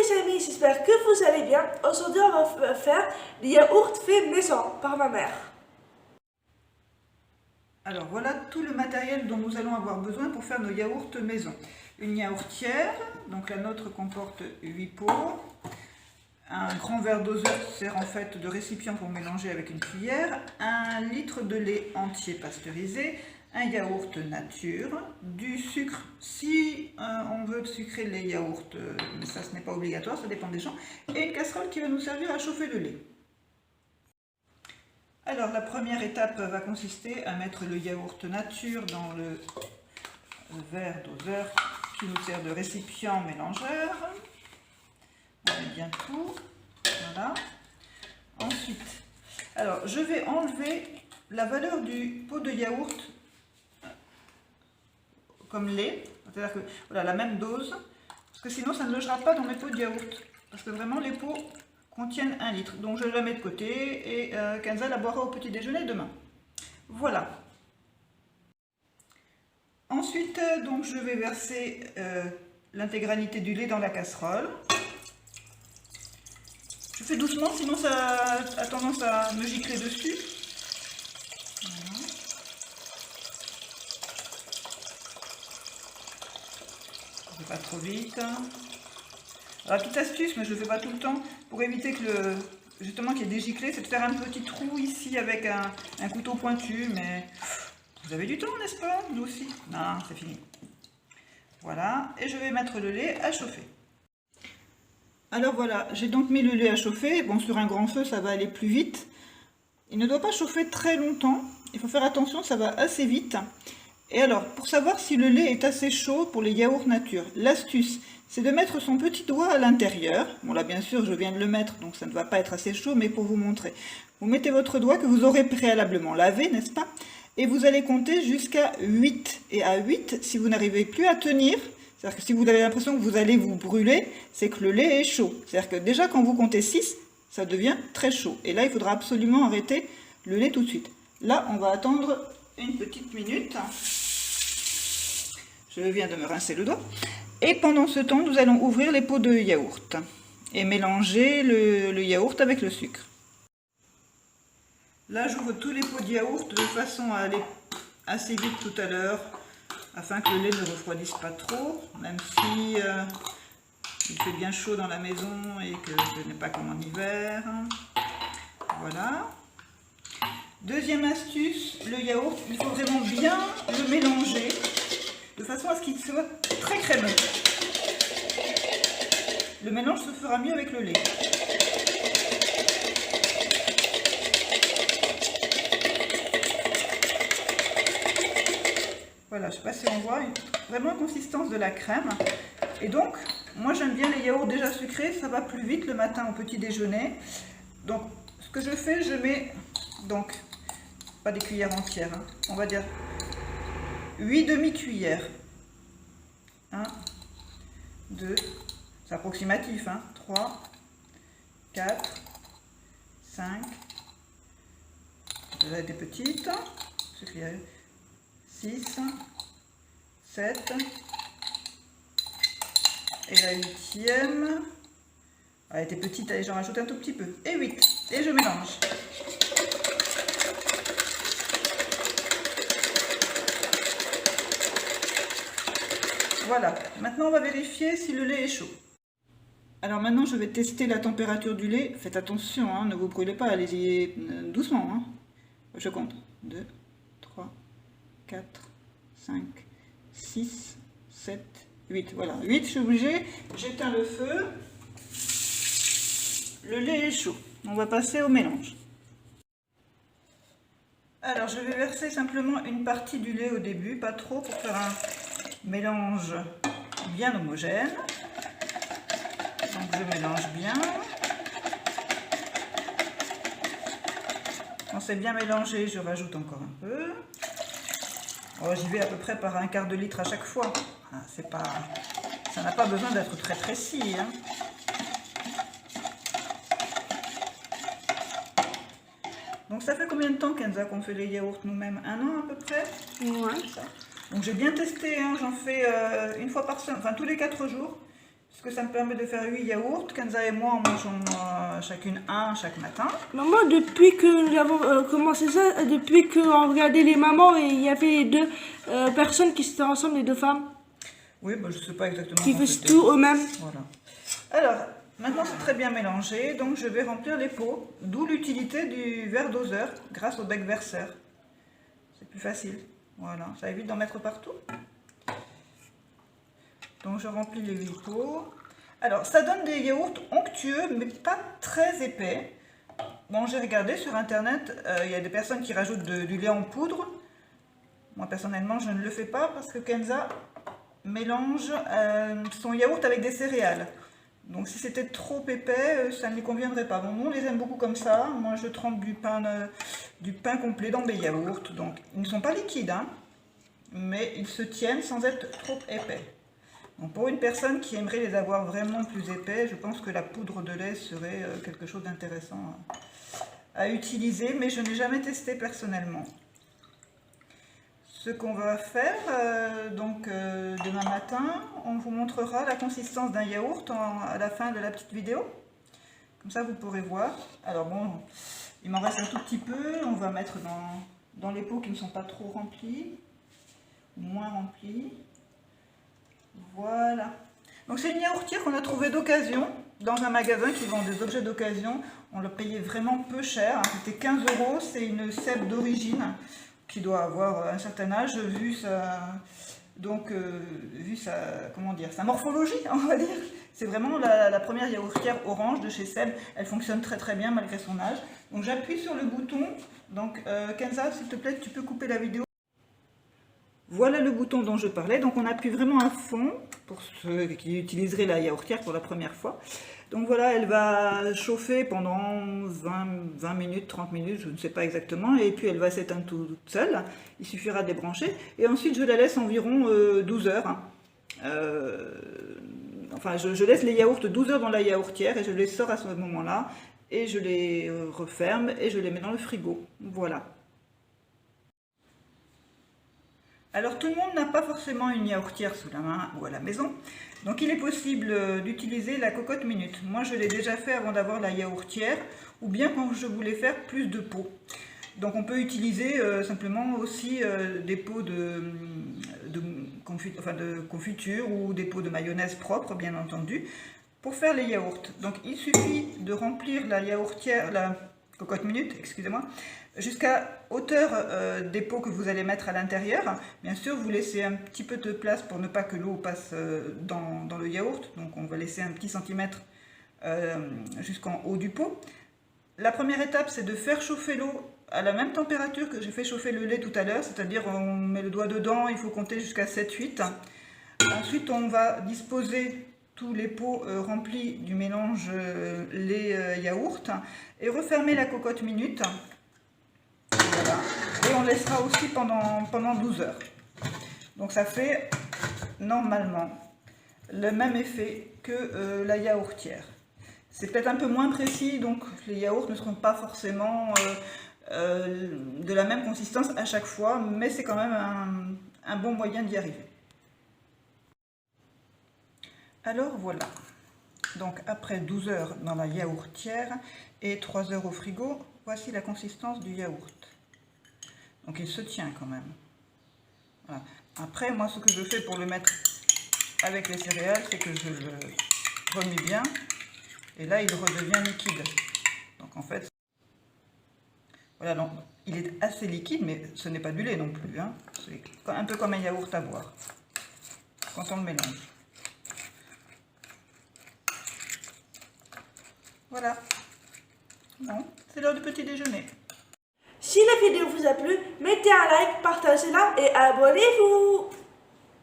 les amis, j'espère que vous allez bien. Aujourd'hui on va faire des yaourts faits maison par ma mère. Alors voilà tout le matériel dont nous allons avoir besoin pour faire nos yaourts maison. Une yaourtière, donc la nôtre comporte 8 pots. Un grand verre doseur sert en fait de récipient pour mélanger avec une cuillère. 1 litre de lait entier pasteurisé. Un yaourt nature, du sucre si on veut sucrer les yaourts, mais ça ce n'est pas obligatoire, ça dépend des gens, et une casserole qui va nous servir à chauffer le lait. Alors la première étape va consister à mettre le yaourt nature dans le verre doseur qui nous sert de récipient mélangeur. On met bien tout, voilà. Ensuite, alors je vais enlever la valeur du pot de yaourt comme lait, c'est-à-dire que voilà la même dose, parce que sinon ça ne logera pas dans mes pots de yaourt, parce que vraiment les pots contiennent 1 litre, donc je la mets de côté et Kenza la boira au petit déjeuner demain. Voilà. Ensuite, donc je vais verser l'intégralité du lait dans la casserole. Je fais doucement, sinon ça a tendance à me gicler dessus. Voilà. Pas trop vite. Alors, petite astuce, mais je ne le fais pas tout le temps, pour éviter que justement qu'il y ait des giclées, c'est de faire un petit trou ici avec un couteau pointu, mais vous avez du temps, n'est-ce pas? Nous aussi. Non, c'est fini. Voilà, et je vais mettre le lait à chauffer. Alors voilà, j'ai donc mis le lait à chauffer. Bon, sur un grand feu, ça va aller plus vite. Il ne doit pas chauffer très longtemps. Il faut faire attention, ça va assez vite. Et alors, pour savoir si le lait est assez chaud pour les yaourts nature, l'astuce, c'est de mettre son petit doigt à l'intérieur. Bon là, bien sûr, je viens de le mettre, donc ça ne va pas être assez chaud, mais pour vous montrer. Vous mettez votre doigt que vous aurez préalablement lavé, n'est-ce pas? Et vous allez compter jusqu'à 8. Et à 8, si vous n'arrivez plus à tenir, c'est-à-dire que si vous avez l'impression que vous allez vous brûler, c'est que le lait est chaud. C'est-à-dire que déjà, quand vous comptez 6, ça devient très chaud. Et là, il faudra absolument arrêter le lait tout de suite. Là, on va attendre une petite minute. Je viens de me rincer le doigt. Et pendant ce temps, nous allons ouvrir les pots de yaourt et mélanger le yaourt avec le sucre. Là, j'ouvre tous les pots de yaourt de façon à aller assez vite tout à l'heure, afin que le lait ne refroidisse pas trop, même si il fait bien chaud dans la maison et que ce n'est pas comme en hiver. Voilà. Deuxième astuce, le yaourt, il faut vraiment bien le mélanger de façon à ce qu'il soit très crémeux. Le mélange se fera mieux avec le lait. Voilà, je ne sais pas si on voit vraiment la consistance de la crème. Et donc, moi j'aime bien les yaourts déjà sucrés, ça va plus vite le matin au petit déjeuner. Donc, ce que je fais, je mets donc pas des cuillères entières, hein, on va dire 8 demi-cuillères. 1, 2, c'est approximatif, hein, 3, 4, 5, là des petites, 6, 7, et la 8e, elle était petite, allez, j'en rajoute un tout petit peu, et 8, et je mélange. Voilà, maintenant on va vérifier si le lait est chaud. Alors maintenant je vais tester la température du lait. Faites attention, hein, ne vous brûlez pas, allez-y doucement. Hein. Je compte. 2, 3, 4, 5, 6, 7, 8. Voilà, 8, je suis obligée. J'éteins le feu. Le lait est chaud. On va passer au mélange. Alors je vais verser simplement une partie du lait au début, pas trop, pour faire un mélange bien homogène. Donc je mélange bien. Quand c'est bien mélangé, je rajoute encore un peu. Oh, j'y vais à peu près par 1/4 de litre à chaque fois. Ça n'a pas besoin d'être très précis. Hein. Donc ça fait combien de temps, Kenza, qu'on fait les yaourts nous-mêmes? 1 an à peu près? Ouais. Donc j'ai bien testé, hein, j'en fais une fois par semaine, enfin tous les 4 jours. Parce que ça me permet de faire 8 yaourts. Kenza et moi en mangeons chacune un chaque matin. Maman, depuis que nous avons commencé ça, depuis qu'on regardait les mamans et il y avait les deux personnes qui étaient ensemble, les deux femmes. Oui, bah, je ne sais pas exactement. Qui faisaient tout eux-mêmes. Voilà. Alors, maintenant c'est très bien mélangé, donc je vais remplir les pots, d'où l'utilité du verre doseur grâce au bec verseur. C'est plus facile. Voilà, ça évite d'en mettre partout. Donc je remplis les 8 pots. Alors, ça donne des yaourts onctueux, mais pas très épais. Bon, j'ai regardé sur internet, il y a des personnes qui rajoutent du lait en poudre. Moi personnellement, je ne le fais pas parce que Kenza mélange son yaourt avec des céréales. Donc si c'était trop épais, ça ne lui conviendrait pas. Bon, nous on les aime beaucoup comme ça. Moi je trempe du pain complet dans mes yaourts. Donc ils ne sont pas liquides, hein, mais ils se tiennent sans être trop épais. Donc, pour une personne qui aimerait les avoir vraiment plus épais, je pense que la poudre de lait serait quelque chose d'intéressant à utiliser, mais je n'ai jamais testé personnellement. Ce qu'on va faire, demain matin, on vous montrera la consistance d'un yaourt à la fin de la petite vidéo. Comme ça, vous pourrez voir. Alors bon, il m'en reste un tout petit peu. On va mettre dans les pots qui ne sont pas trop remplis, moins remplis. Voilà. Donc c'est une yaourtière qu'on a trouvée d'occasion dans un magasin qui vend des objets d'occasion. On l'a payé vraiment peu cher. C'était 15 €. C'est une cèpe d'origine qui doit avoir un certain âge, vu sa morphologie, on va dire. C'est vraiment la première yaourtière orange de chez Seb. Elle fonctionne très très bien malgré son âge. Donc j'appuie sur le bouton. Donc Kenza, s'il te plaît, tu peux couper la vidéo. Voilà le bouton dont je parlais. Donc on appuie vraiment à fond pour ceux qui utiliseraient la yaourtière pour la première fois. Donc voilà, elle va chauffer pendant 20 minutes, 30 minutes, je ne sais pas exactement, et puis elle va s'éteindre toute seule. Il suffira de les brancher. Et ensuite, je la laisse environ 12 heures. Je laisse les yaourts 12 heures dans la yaourtière et je les sors à ce moment-là. Et je les referme et je les mets dans le frigo. Voilà. Alors tout le monde n'a pas forcément une yaourtière sous la main ou à la maison, donc il est possible d'utiliser la cocotte minute. Moi je l'ai déjà fait avant d'avoir la yaourtière, ou bien quand je voulais faire plus de pots. Donc on peut utiliser simplement aussi des pots de confiture ou des pots de mayonnaise propre, bien entendu, pour faire les yaourts. Donc il suffit de remplir la yaourtière, la cocotte minute, excusez-moi, jusqu'à hauteur des pots que vous allez mettre à l'intérieur. Bien sûr, vous laissez un petit peu de place pour ne pas que l'eau passe dans le yaourt. Donc on va laisser un petit centimètre jusqu'en haut du pot. La première étape, c'est de faire chauffer l'eau à la même température que j'ai fait chauffer le lait tout à l'heure. C'est-à-dire on met le doigt dedans, il faut compter jusqu'à 7-8. Ensuite, on va disposer tous les pots remplis du mélange lait-yaourt et refermer la cocotte minute. Voilà. Et on laissera aussi pendant 12 heures. Donc ça fait normalement le même effet que la yaourtière. C'est peut-être un peu moins précis, donc les yaourts ne seront pas forcément de la même consistance à chaque fois, mais c'est quand même un bon moyen d'y arriver. Alors voilà, donc après 12 heures dans la yaourtière et 3 heures au frigo, voici la consistance du yaourt. Donc il se tient quand même. Voilà. Après, moi ce que je fais pour le mettre avec les céréales, c'est que je le remue bien et là il redevient liquide. Donc en fait, voilà, donc, il est assez liquide, mais ce n'est pas du lait non plus, hein. C'est un peu comme un yaourt à boire quand on le mélange. Voilà, bon, c'est l'heure du petit déjeuner. Si la vidéo vous a plu, mettez un like, partagez-la et abonnez-vous.